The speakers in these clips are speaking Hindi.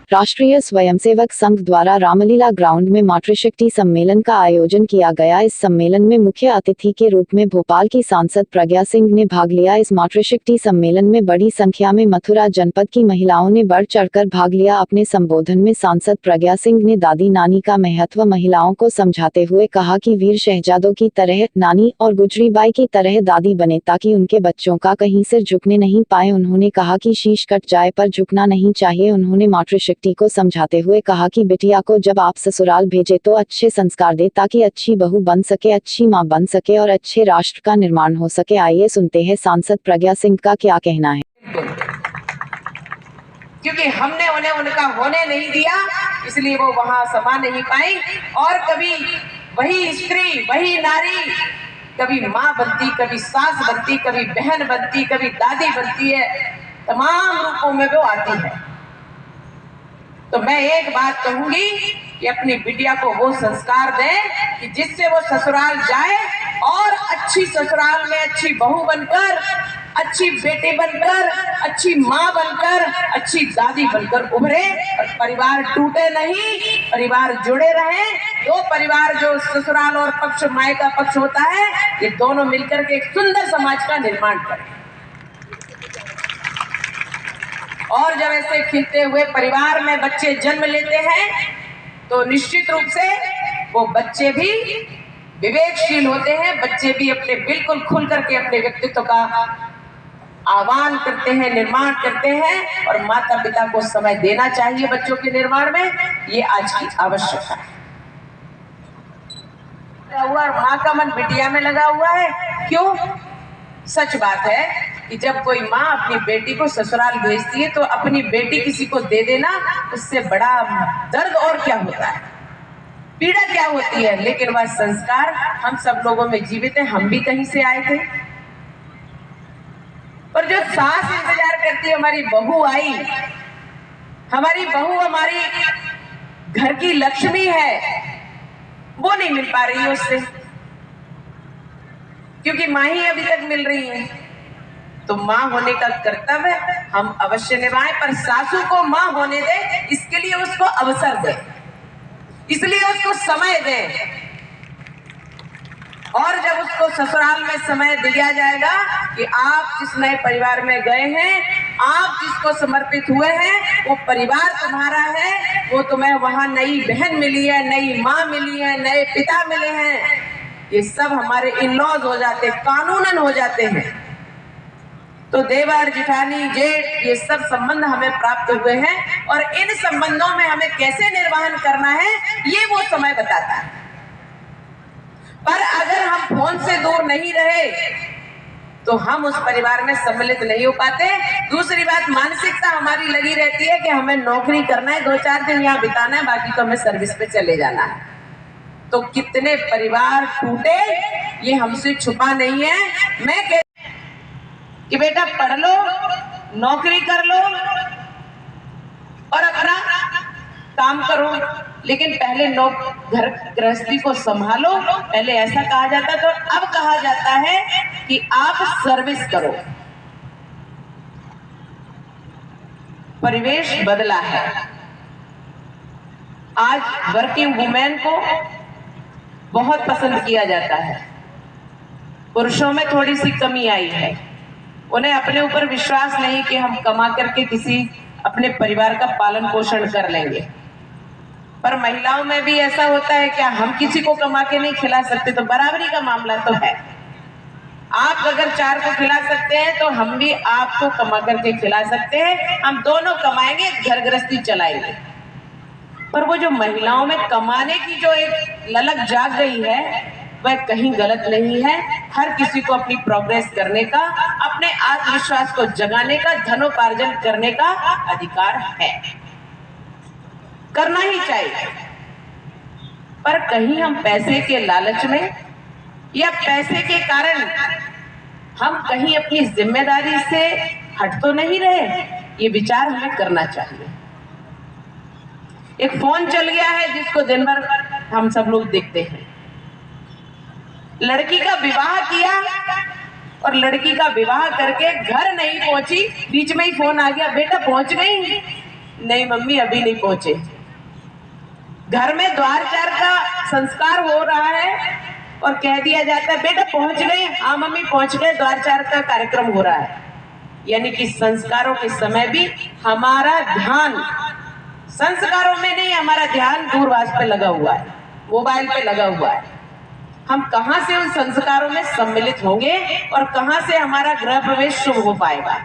राष्ट्रीय स्वयंसेवक संघ द्वारा रामलीला ग्राउंड में मातृशक्ति सम्मेलन का आयोजन किया गया। इस सम्मेलन में मुख्य अतिथि के रूप में भोपाल की सांसद प्रज्ञा सिंह ने भाग लिया। इस मातृशक्ति सम्मेलन में बड़ी संख्या में मथुरा जनपद की महिलाओं ने बढ़ चढ़कर भाग लिया। अपने संबोधन में सांसद प्रज्ञा सिंह ने दादी नानी का महत्व महिलाओं को समझाते हुए कहा कि वीर शहजादों की तरह नानी और गुजरीबाई की तरह दादी बने ताकि उनके बच्चों का कहीं सिर झुकने नहीं पाए। उन्होंने कहा कि शीश कट जाए पर झुकना नहीं चाहिए। उन्होंने मातृशक्ति को समझाते हुए कहा कि बिटिया को जब आप ससुराल भेजे तो अच्छे संस्कार दे ताकि अच्छी बहू बन सके, अच्छी मां बन सके और अच्छे राष्ट्र का निर्माण हो सके। आइए सुनते हैं सांसद प्रज्ञा सिंह का क्या कहना है। क्योंकि हमने उन्हें उनका होने नहीं दिया, इसलिए वो वहां समा नहीं पाई। और कभी वही स्त्री, वही नारी कभी माँ बनती, कभी सास बनती, कभी बहन बनती, कभी दादी बनती है। तमाम रूपों में वो आती है। तो मैं एक बात कहूंगी कि अपनी बिटिया को वो संस्कार दें कि जिससे वो ससुराल जाए और अच्छी ससुराल में अच्छी बहू बनकर, अच्छी बेटी बनकर, अच्छी माँ बनकर, अच्छी दादी बनकर उभरे और परिवार टूटे नहीं, परिवार जुड़े रहे। दो परिवार जो ससुराल और पक्ष मायका पक्ष होता है, ये दोनों मिलकर के एक सुंदर समाज का निर्माण करें। और जब ऐसे खिलते हुए परिवार में बच्चे जन्म लेते हैं तो निश्चित रूप से वो बच्चे भी विवेकशील होते हैं। बच्चे भी अपने बिल्कुल खुल करके अपने व्यक्तित्व का आह्वान करते हैं, निर्माण करते हैं। और माता पिता को समय देना चाहिए बच्चों के निर्माण में, ये आज की आवश्यकता है। और माँ का मन बिटिया में लगा हुआ है। क्यों? सच बात है कि जब कोई माँ अपनी बेटी को ससुराल भेजती है तो अपनी बेटी किसी को दे देना, उससे बड़ा दर्द और क्या होता है, पीड़ा क्या होती है। लेकिन वह संस्कार हम सब लोगों में जीवित है। हम भी कहीं से आए थे। और जो सास इंतजार करती है हमारी बहू आई, हमारी बहू हमारी घर की लक्ष्मी है, वो नहीं मिल पा रही है उससे, क्योंकि माँ ही अभी तक मिल रही है। तो माँ होने का कर्तव्य हम अवश्य निभाएं, पर सासू को माँ होने दे, इसके लिए उसको अवसर दे, इसलिए उसको समय दे। और जब उसको ससुराल में समय दिया जाएगा कि आप जिस नए परिवार में गए हैं, आप जिसको समर्पित हुए हैं, वो परिवार तुम्हारा है, वो तुम्हें वहां नई बहन मिली है, नई माँ मिली है, नए पिता मिले हैं। ये सब हमारे इन लॉज हो जाते, कानूनन हो जाते हैं। तो देवर, जिठानी, जेठ, ये सब संबंध हमें प्राप्त हुए हैं और इन संबंधों में हमें कैसे निर्वहन करना है, ये वो समय बताता है। पर अगर हम फोन से दूर नहीं रहे तो हम उस परिवार में सम्मिलित नहीं हो पाते। दूसरी बात, मानसिकता हमारी लगी रहती है कि हमें नौकरी करना है, 2-4 दिन यहाँ बिताना है, बाकी तो हमें सर्विस पे चले जाना है। तो कितने परिवार टूटे, ये हमसे छुपा नहीं है। मैं कहती कि बेटा पढ़ लो, नौकरी कर लो और अपना काम करो, लेकिन पहले घर गृहस्थी को संभालो। पहले ऐसा कहा जाता, तो अब कहा जाता है कि आप सर्विस करो। परिवेश बदला है। आज वर्किंग वुमेन को बहुत पसंद किया जाता है। पुरुषों में थोड़ी सी कमी आई है। उन्हें अपने ऊपर विश्वास नहीं कि हम कमा करके किसी अपने परिवार का पालन पोषण कर लेंगे। पर महिलाओं में भी ऐसा होता है, क्या हम किसी को कमा के नहीं खिला सकते? तो बराबरी का मामला तो है। आप अगर 4 को खिला सकते हैं तो हम भी आपको कमा करके खिला सकते हैं। हम दोनों कमाएंगे, घर गृहस्थी चलाएंगे। पर वो जो महिलाओं में कमाने की जो एक ललक जाग गई है, वह कहीं गलत नहीं है। हर किसी को अपनी प्रोग्रेस करने का, अपने आत्मविश्वास को जगाने का, धनोपार्जन करने का अधिकार है, करना ही चाहिए। पर कहीं हम पैसे के लालच में या पैसे के कारण हम कहीं अपनी जिम्मेदारी से हट तो नहीं रहे, ये विचार हमें करना चाहिए। एक फोन चल गया है जिसको दिन भर हम सब लोग देखते हैं। लड़की का विवाह किया और लड़की का विवाह करके घर नहीं पहुंची, बीच में ही फोन आ गया, बेटा पहुंच गई, नहीं मम्मी अभी नहीं पहुंचे। घर में द्वारचार का संस्कार हो रहा है और कह दिया जाता है बेटा पहुंच गए, हाँ मम्मी पहुंच गए, द्वारचार का कार्यक्रम हो रहा है। यानी कि संस्कारों के समय भी हमारा ध्यान संस्कारों में नहीं, हमारा ध्यान दूरभाष पे लगा हुआ है, मोबाइल पे लगा हुआ है। हम कहां से उन संस्कारों में सम्मिलित होंगे और कहां से हमारा गृह प्रवेश शुभ हो पाएगा।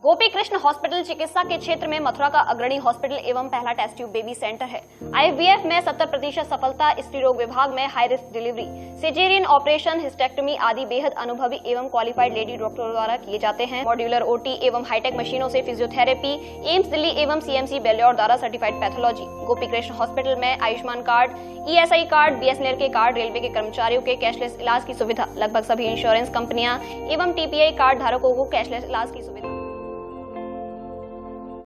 गोपी कृष्ण हॉस्पिटल चिकित्सा के क्षेत्र में मथुरा का अग्रणी हॉस्पिटल एवं पहला टेस्ट ट्यूब बेबी सेंटर है। IVF में 70% सफलता, स्त्री रोग विभाग में high risk delivery, caesarean operation, hysterectomy आदि बेहद अनुभवी एवं क्वालिफाइड लेडी डॉक्टरों द्वारा किए जाते हैं। मॉड्यूलर OT एवं हाईटेक मशीनों से फिजियोथेरेपी, एम्स दिल्ली एवं CMC बेल्योर द्वारा certified pathology. Gopi Krishna hospital में Ayushman card, ESI card, BSNL के कार्ड, रेलवे के कर्मचारियों के कैशलेस इलाज की सुविधा, लगभग सभी इंश्योरेंस कंपनियां एवं TPI कार्ड धारकों को कैशलेस इलाज की सुविधा।